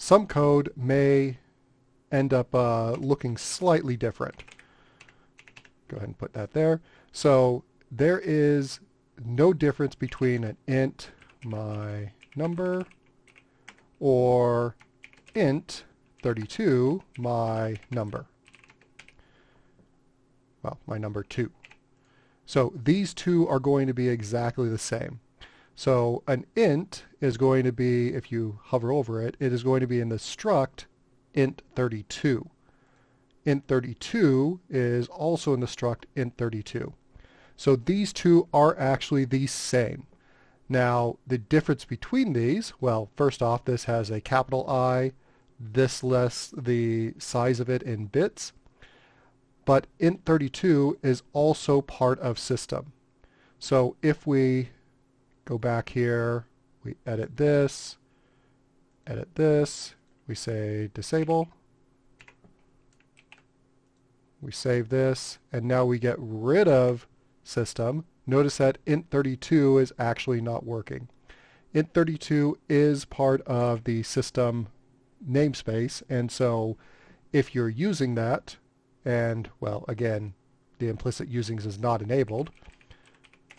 some code may end up looking slightly different. Go ahead and put that there. So there is no difference between an int my number or int 32 my number. Well, my number 2. So these two are going to be exactly the same. So an int is going to be, if you hover over it, it is going to be in the struct int 32. Int 32 is also in the struct int 32. So these two are actually the same. Now, the difference between these, well, first off, this has a capital I, this lists the size of it in bits, but int 32 is also part of system. So if we go back here, we edit this, we say disable, we save this, and now we get rid of system. Notice that int 32 is actually not working. Int 32 is part of the system namespace, and so if you're using that, and well, again, the implicit usings is not enabled,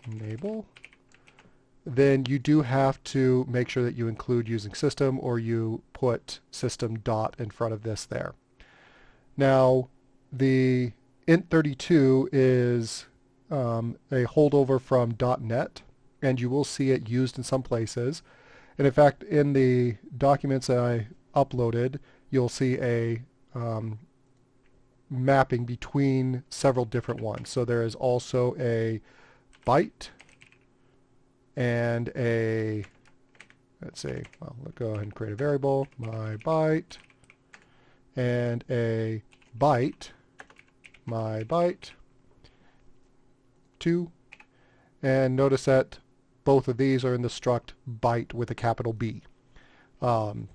enable, then you do have to make sure that you include using system, or you put system dot in front of this there. Now, the int 32 is a holdover from .NET, and you will see it used in some places. And in fact, in the documents that I uploaded, you'll see a mapping between several different ones. So there is also a byte and a, let's see, well, let's go ahead and create a variable, my byte, and a byte, my byte, 2. And notice that both of these are in the struct byte with a capital B. There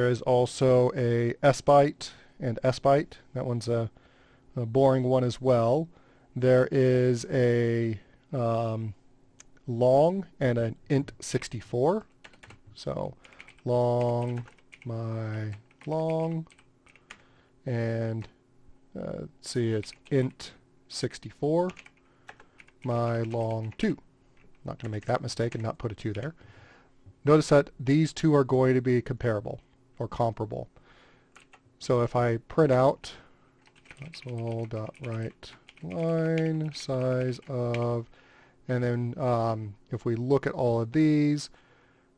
is also a sbyte and sbyte. That one's a boring one as well. There is a long and an int 64. So long, my long, and let's see, it's int 64, my long 2. Not going to make that mistake and not put a 2 there. Notice that these two are going to be comparable or comparable. So if I print out console.write line size of, and then if we look at all of these,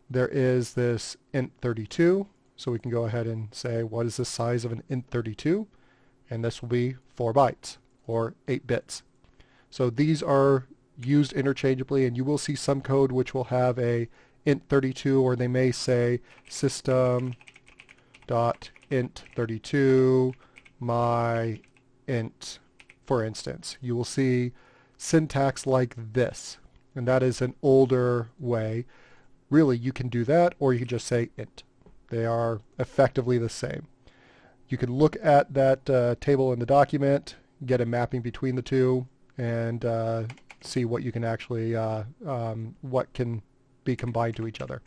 there is this int 32. So we can go ahead and say, what is the size of an int 32? And this will be 4 bytes or 8 bits. So these are used interchangeably, and you will see some code which will have a int 32, or they may say system dot int 32 my int, for instance. You will see syntax like this, and that is an older way. Really, you can do that, or you can just say int. They are effectively the same. You can look at that table in the document, get a mapping between the two, and see what you can actually, what can be combined to each other.